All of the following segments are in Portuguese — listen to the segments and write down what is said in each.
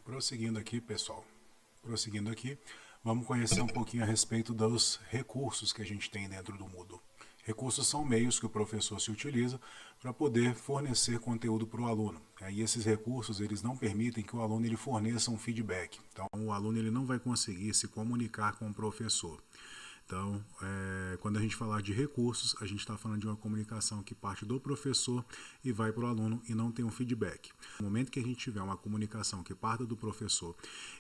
Prosseguindo aqui, pessoal, prosseguindo aqui, vamos conhecer um pouquinho a respeito dos recursos que a gente tem dentro do Moodle. Recursos são meios que o professor se utiliza para poder fornecer conteúdo para o aluno. E esses recursos eles não permitem que o aluno ele forneça um feedback. Então, o aluno ele não vai conseguir se comunicar com o professor. Então, quando a gente falar de recursos, a gente está falando de uma comunicação que parte do professor e vai para o aluno e não tem um feedback. No momento que a gente tiver uma comunicação que parta do professor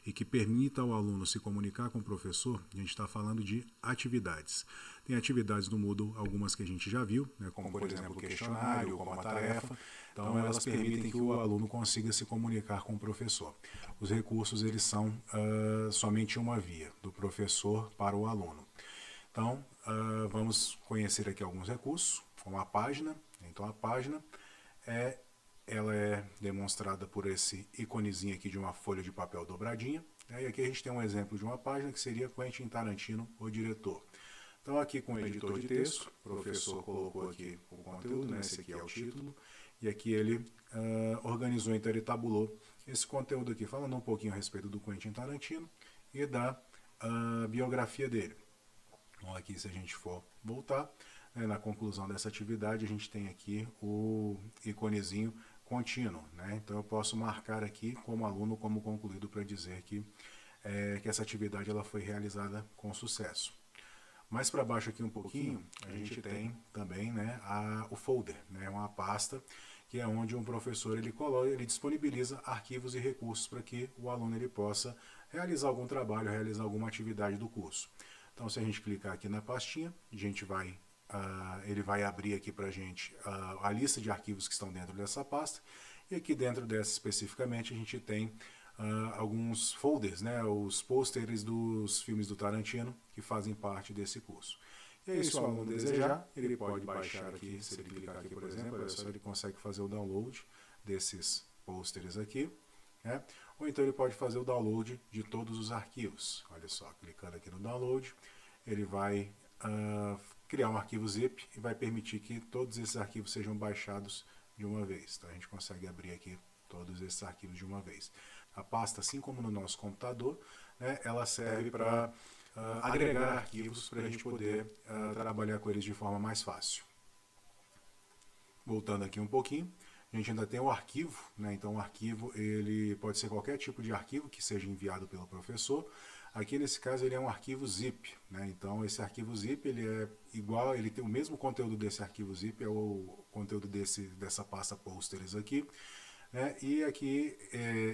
e que permita ao aluno se comunicar com o professor, a gente está falando de atividades. Tem atividades no Moodle, algumas que a gente já viu, né, como por exemplo o questionário, como a tarefa. Então, elas permitem que o aluno consiga se comunicar com o professor. Os recursos eles são somente uma via, do professor para o aluno. Então, vamos conhecer aqui alguns recursos, como a página. Então, a página ela é demonstrada por esse íconezinho aqui de uma folha de papel dobradinha. E aqui a gente tem um exemplo de uma página que seria Quentin Tarantino, o diretor. Então, aqui com o editor de texto, o professor colocou aqui o conteúdo, né? Esse aqui é o título, e aqui ele organizou, então ele tabulou esse conteúdo aqui, falando um pouquinho a respeito do Quentin Tarantino e da biografia dele. Então, aqui, se a gente for voltar, na conclusão dessa atividade, a gente tem aqui o iconezinho contínuo. Então, eu posso marcar aqui como aluno, como concluído, para dizer que essa atividade ela foi realizada com sucesso. Mais para baixo aqui um pouquinho, a gente tem também o folder, uma pasta que é onde um professor ele disponibiliza arquivos e recursos para que o aluno ele possa realizar algum trabalho, realizar alguma atividade do curso. Então, se a gente clicar aqui na pastinha, ele vai abrir aqui para a gente a lista de arquivos que estão dentro dessa pasta. E aqui dentro dessa especificamente, a gente tem alguns folders, os pôsteres dos filmes do Tarantino, que fazem parte desse curso. E aí, se o aluno desejar, ele pode baixar aqui, se ele clicar aqui, por exemplo, olha só, ele consegue fazer o download desses pôsteres aqui. Ou então ele pode fazer o download de todos os arquivos. Olha só, clicando aqui no download, ele vai criar um arquivo zip e vai permitir que todos esses arquivos sejam baixados de uma vez. Então a gente consegue abrir aqui todos esses arquivos de uma vez. A pasta, assim como no nosso computador, ela serve para agregar arquivos para a gente poder trabalhar com eles de forma mais fácil. Voltando aqui um pouquinho, a gente ainda tem o arquivo, então o arquivo ele pode ser qualquer tipo de arquivo que seja enviado pelo professor. Aqui nesse caso ele é um arquivo zip, então esse arquivo zip ele é igual, ele tem o mesmo conteúdo desse arquivo zip, é o conteúdo dessa pasta posters aqui. E aqui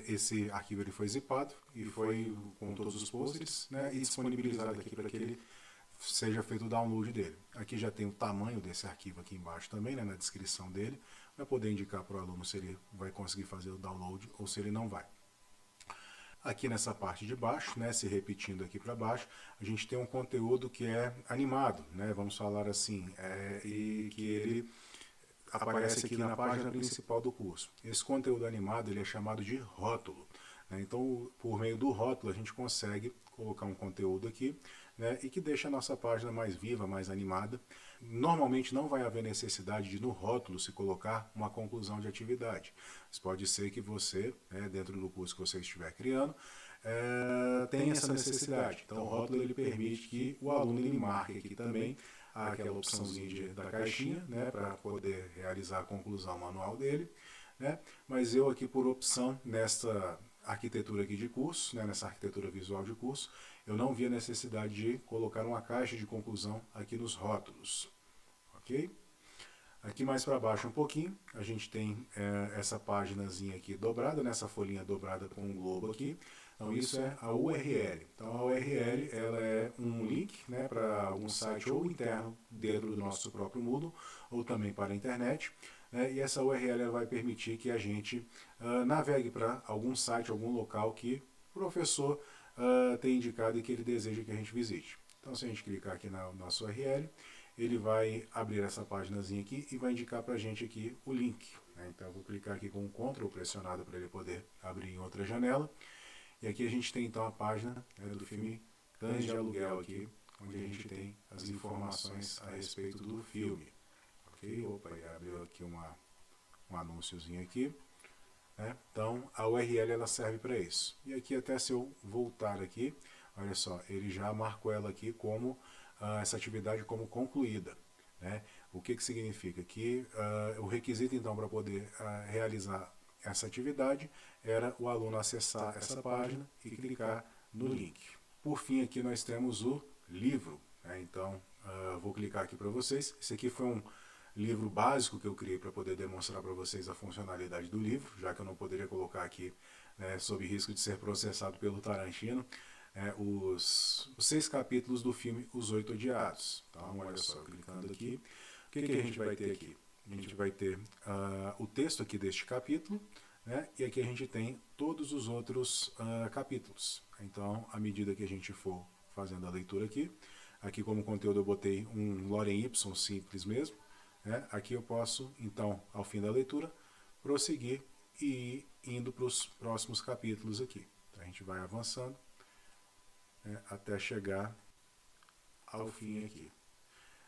esse arquivo ele foi zipado e foi com todos os posters e disponibilizado aqui para que ele seja feito o download dele. Aqui já tem o tamanho desse arquivo aqui embaixo também, na descrição dele, para poder indicar para o aluno se ele vai conseguir fazer o download ou se ele não vai. Aqui nessa parte de baixo, se repetindo aqui para baixo, a gente tem um conteúdo que é animado, vamos falar assim, e que ele aparece aqui na página principal do curso. Esse conteúdo animado ele é chamado de rótulo. Então, por meio do rótulo, a gente consegue colocar um conteúdo aqui e que deixa a nossa página mais viva, mais animada. Normalmente não vai haver necessidade de no rótulo se colocar uma conclusão de atividade. Mas pode ser que você, dentro do curso que você estiver criando, tenha essa necessidade. Então, o rótulo ele permite que o aluno ele marque aqui também aquela opçãozinha da caixinha, para poder realizar a conclusão manual dele. Mas eu aqui, por opção, nesta arquitetura aqui de curso, nessa arquitetura visual de curso, eu não vi a necessidade de colocar uma caixa de conclusão aqui nos rótulos. Ok? Aqui mais para baixo um pouquinho, a gente tem essa paginazinha aqui dobrada, nessa folhinha dobrada com um globo aqui. Então isso é a URL. Então a URL ela é um link para algum site ou interno dentro do nosso próprio Moodle, ou também para a internet. E essa URL ela vai permitir que a gente navegue para algum site, algum local que o professor tem indicado e que ele deseja que a gente visite. Então se a gente clicar aqui na nossa URL, ele vai abrir essa paginazinha aqui e vai indicar para a gente aqui o link. Então eu vou clicar aqui com o Ctrl pressionado para ele poder abrir em outra janela. E aqui a gente tem então a página do filme Cães de Aluguel aqui, onde a gente tem as informações a respeito do filme. Ok? Opa, abriu aqui um anúnciozinho aqui. né? Então a URL ela serve para isso. E aqui até se eu voltar aqui, olha só, ele já marcou ela aqui como essa atividade como concluída, né? O que significa? Que o requisito então para poder realizar essa atividade era o aluno acessar essa página e clicar no link. Por fim aqui nós temos o livro, né? Então vou clicar aqui para vocês. Esse aqui foi um livro básico que eu criei para poder demonstrar para vocês a funcionalidade do livro, já que eu não poderia colocar aqui, né, sob risco de ser processado pelo Tarantino, os 6 capítulos do filme Os 8 Odiados. Então, olha só, clicando aqui, o que a gente vai ter aqui? A gente vai ter o texto aqui deste capítulo, né, e aqui a gente tem todos os outros capítulos. Então, à medida que a gente for fazendo a leitura aqui como conteúdo eu botei um Lorem Ipsum simples mesmo, né? Aqui eu posso, então, ao fim da leitura, prosseguir e ir indo para os próximos capítulos aqui. Então, a gente vai avançando, né, até chegar ao fim aqui.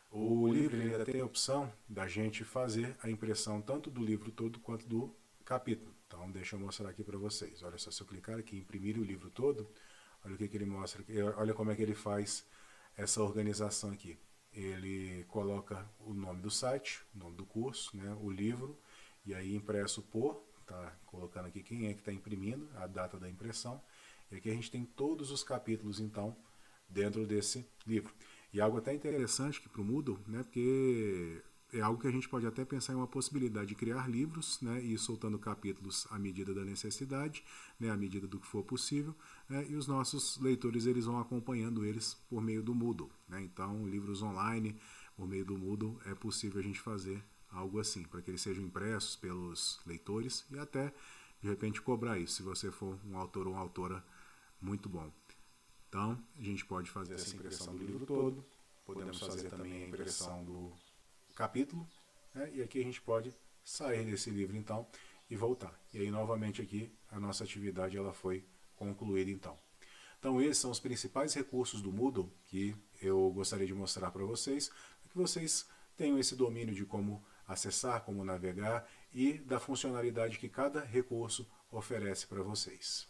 O livro ainda tem a opção da gente fazer a impressão tanto do livro todo quanto do capítulo. Então, deixa eu mostrar aqui para vocês. Olha só, se eu clicar aqui em imprimir o livro todo, olha o que ele mostra, olha como é que ele faz essa organização aqui. Ele coloca o nome do site, o nome do curso, né, o livro, e aí impresso por, tá colocando aqui quem é que está imprimindo, a data da impressão, e aqui a gente tem todos os capítulos, então, dentro desse livro. E algo até interessante que para o Moodle, né, porque é algo que a gente pode até pensar em uma possibilidade de criar livros, né, e ir soltando capítulos à medida da necessidade, né, à medida do que for possível, né, e os nossos leitores eles vão acompanhando eles por meio do Moodle, né. Então, livros online, por meio do Moodle, é possível a gente fazer algo assim, para que eles sejam impressos pelos leitores e até, de repente, cobrar isso, se você for um autor ou uma autora muito bom. Então, a gente pode fazer essa impressão do livro todo, podemos fazer também a impressão do capítulo, né? E aqui a gente pode sair desse livro, então, e voltar. E aí, novamente, aqui, a nossa atividade ela foi concluída, então. Então, esses são os principais recursos do Moodle que eu gostaria de mostrar para vocês, para que vocês tenham esse domínio de como acessar, como navegar e da funcionalidade que cada recurso oferece para vocês.